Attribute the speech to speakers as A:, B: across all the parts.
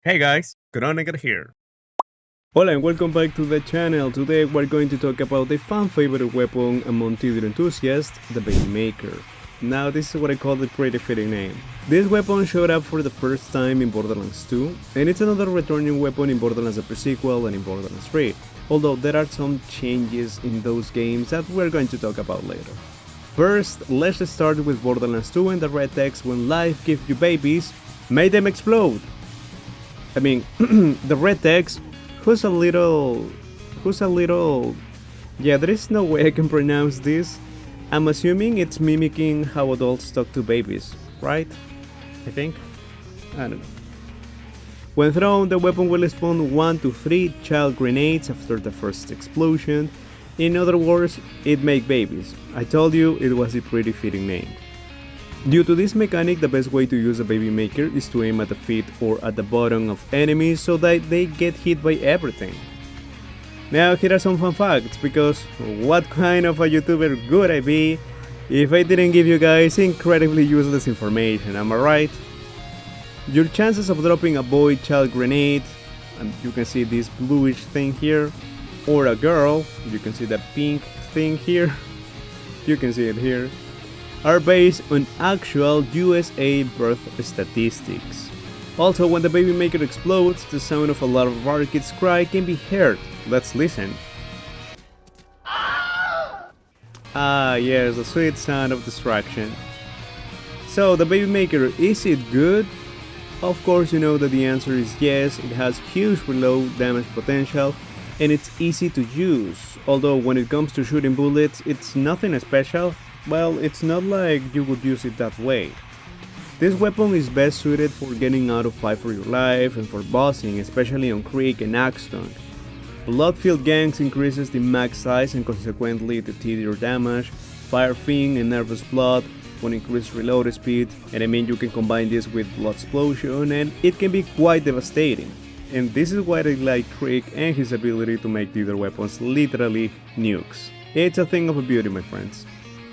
A: Hey guys, Chronicle here.
B: Hola and welcome back to the channel. Today we're going to talk about the fan favorite weapon among Tediore enthusiasts, the Baby Maker. Now this is what I call the pretty fitting name. This weapon showed up for the first time in Borderlands 2, and it's another returning weapon in Borderlands the pre-sequel and in Borderlands 3, although there are some changes in those games that we're going to talk about later. First, let's start with Borderlands 2 and the red text when life gives you babies, may them explode! I mean, the red text, who's a little... Yeah, there is no way I can pronounce this. I'm assuming it's mimicking how adults talk to babies, right? I think? I don't know. When thrown, the weapon will spawn 1 to 3 child grenades after the first explosion. In other words, it makes babies. I told you it was a pretty fitting name. Due to this mechanic, the best way to use a Baby Maker is to aim at the feet or at the bottom of enemies so that they get hit by everything. Now here are some fun facts, because what kind of a YouTuber would I be if I didn't give you guys incredibly useless information, am I right? Your chances of dropping a boy child grenade, and you can see this bluish thing here, or a girl, you can see the pink thing here, you can see it here, are based on actual USA birth statistics. Also, when the Baby Maker explodes, the sound of a lot of kids cry can be heard. Let's listen. Ah yes, the sweet sound of destruction. So, the Baby Maker, is it good? Of course you know that the answer is yes. It has huge reload damage potential and it's easy to use. Although when it comes to shooting bullets, it's nothing special. Well, it's not like you would use it that way. This weapon is best suited for getting out of fight for your life and for bossing, especially on Creek and Axton. Blood-filled gangs increases the max size and consequently the Tediore damage, Fire Fiend and Nervous Blood will increase reload speed, and I mean you can combine this with Blood Explosion and it can be quite devastating. And this is why I like Creek and his ability to make Tediore weapons literally nukes. It's a thing of a beauty, my friends.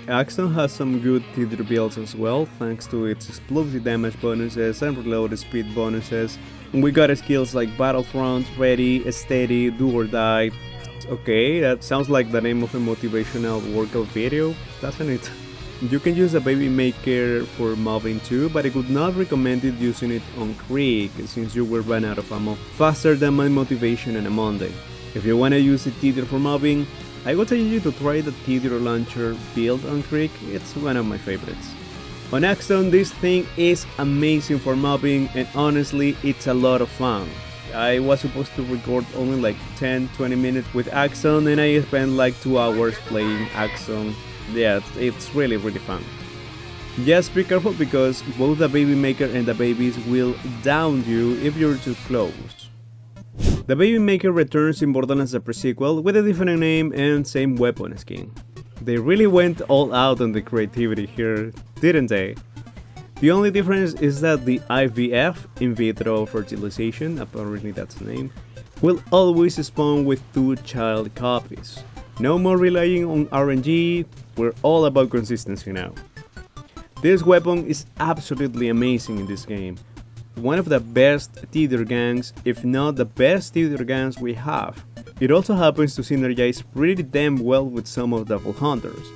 B: Axton has some good Tediore builds as well, thanks to its explosive damage bonuses and reload speed bonuses. And we got skills like Battlefront, Ready, Steady, Do or Die. Okay, that sounds like the name of a motivational workout video, doesn't it? You can use a Baby Maker for mobbing too, but I would not recommend it using it on Creek since you will run out of ammo faster than my motivation on a Monday. If you wanna use the Tediore for mobbing, I would tell you to try the Tediore launcher build on Creek, it's one of my favorites. On Axton, this thing is amazing for mobbing and honestly it's a lot of fun. I was supposed to record only like 10-20 minutes with Axton and I spent like 2 hours playing Axton. Yeah, it's really fun. Just be careful because both the Baby Maker and the babies will down you if you're too close. The Baby Maker returns in Borderlands the pre-sequel with a different name and same weapon skin. They really went all out on the creativity here, didn't they? The only difference is that the IVF, in vitro fertilization, apparently that's the name, will always spawn with 2 child copies. No more relying on RNG, we're all about consistency now. This weapon is absolutely amazing in this game. One of the best Tediore gangs, if not the best Tediore gangs we have. It also happens to synergize pretty damn well with some of the Devil Hunters.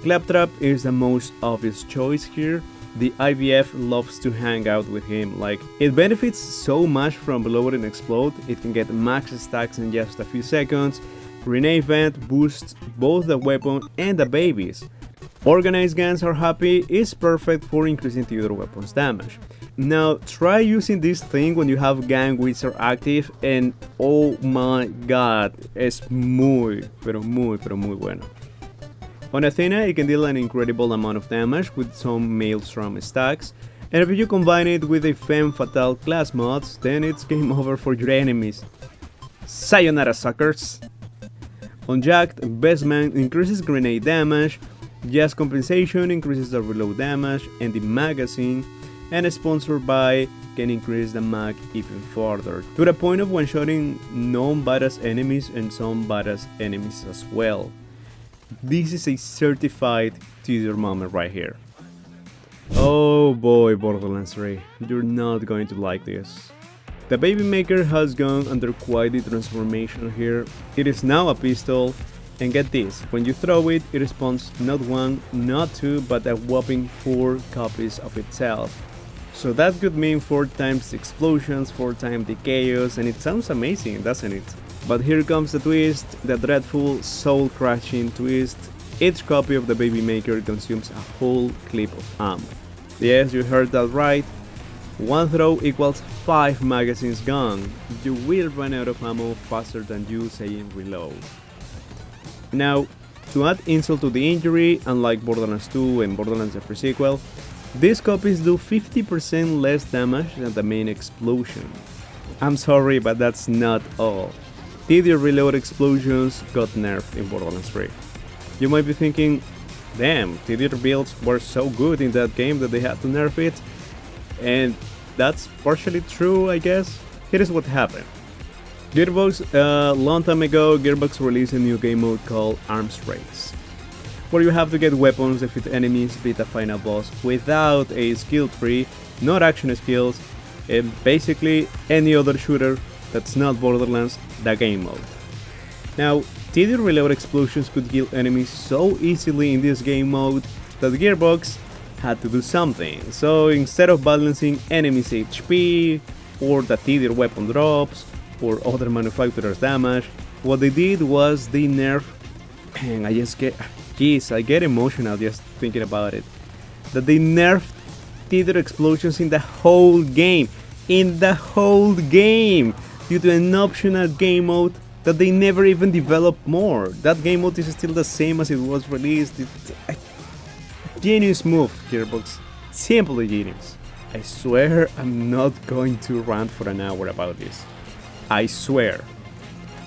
B: Claptrap is the most obvious choice here. The IVF loves to hang out with him, like, it benefits so much from Blow and Explode, it can get max stacks in just a few seconds, Grenade Vent boosts both the weapon and the babies. Organized gangs are happy, is perfect for increasing Tediore weapons damage. Now try using this thing when you have gang which are active and oh my god, es muy bueno. On Athena it can deal an incredible amount of damage with some Maelstrom stacks, and if you combine it with a Femme Fatale class mods, then it's game over for your enemies. Sayonara suckers! On Jacked, Best Man increases grenade damage, Just Compensation increases the reload damage and the magazine, and sponsored by can increase the mag even further, to the point of one-shotting non-badass enemies and some badass enemies as well. This is a certified Tediore moment right here. Oh boy, Borderlands 3, you're not going to like this. The Baby Maker has gone under quite the transformation here. It is now a pistol, and get this, when you throw it, it spawns not 1, not 2, but a whopping 4 copies of itself. So that could mean 4 times the explosions, 4 times the chaos, and it sounds amazing, doesn't it? But here comes the twist, the dreadful, soul-crushing twist. Each copy of the Baby Maker consumes a whole clip of ammo. Yes, you heard that right. 1 throw equals 5 magazines gone. You will run out of ammo faster than you saying reload. Now, to add insult to the injury, unlike Borderlands 2 and Borderlands the pre-sequel, these copies do 50% less damage than the main explosion. I'm sorry, but that's not all. Tediore reload explosions got nerfed in Borderlands 3. You might be thinking, damn, Tediore builds were so good in that game that they had to nerf it. And that's partially true, I guess. Here is what happened. Gearbox, a long time ago, Gearbox released a new game mode called Arms Race, where you have to get weapons, defeat enemies, beat a final boss without a skill tree, not action skills, and basically any other shooter that's not Borderlands, the game mode. Now, Tediore reload explosions could kill enemies so easily in this game mode that Gearbox had to do something. So instead of balancing enemies' HP, or the Tediore weapon drops, or other manufacturers' damage, what they did was they nerfed, and I get emotional just thinking about it, that they nerfed Tediore explosions in the whole game, due to an optional game mode that they never even developed more. That game mode is still the same as it was released. It's a genius move, Gearbox. Simply genius. I swear I'm not going to rant for an hour about this. I swear.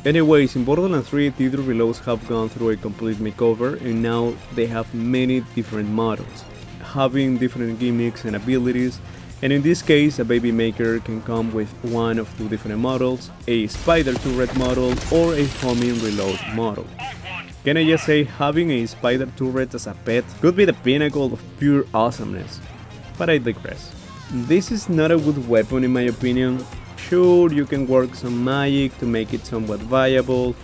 B: Anyways, in Borderlands 3, Tediore reloads have gone through a complete makeover, and now they have many different models, having different gimmicks and abilities. And in this case, a Baby Maker can come with one of 2 different models, a spider turret model or a homing reload model. Can I just say, having a spider turret as a pet could be the pinnacle of pure awesomeness, but I digress. This is not a good weapon in my opinion. Sure, you can work some magic to make it somewhat viable,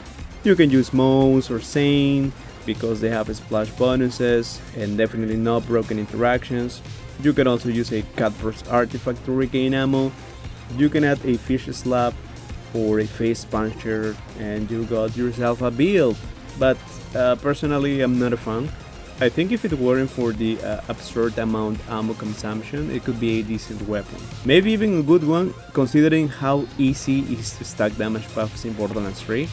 B: you can use Mouse or Sane because they have splash bonuses and definitely not broken interactions. You can also use a Catburst artifact to regain ammo, you can add a fish slap or a face puncher and you got yourself a build, but personally I'm not a fan. I think if it weren't for the absurd amount ammo consumption, it could be a decent weapon. Maybe even a good one, considering how easy it is to stack damage buffs in Borderlands 3.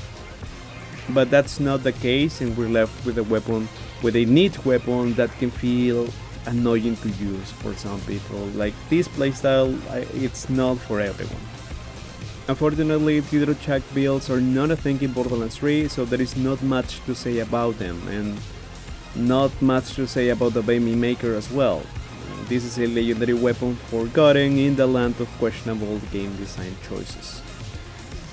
B: But that's not the case, and we're left with a niche weapon that can feel annoying to use for some people. Like, this playstyle, it's not for everyone. Unfortunately, Tediore Chuck builds are not a thing in Borderlands 3, so there is not much to say about them, and not much to say about the Baby Maker as well. This is a legendary weapon forgotten in the land of questionable game design choices.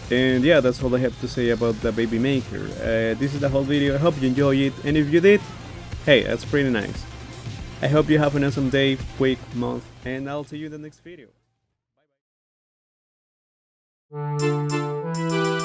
B: And yeah, that's all I have to say about the Baby Maker. This is the whole video, I hope you enjoy it, and if you did, hey, that's pretty nice. I hope you have an awesome day, week, month, and I'll see you in the next video. Bye bye.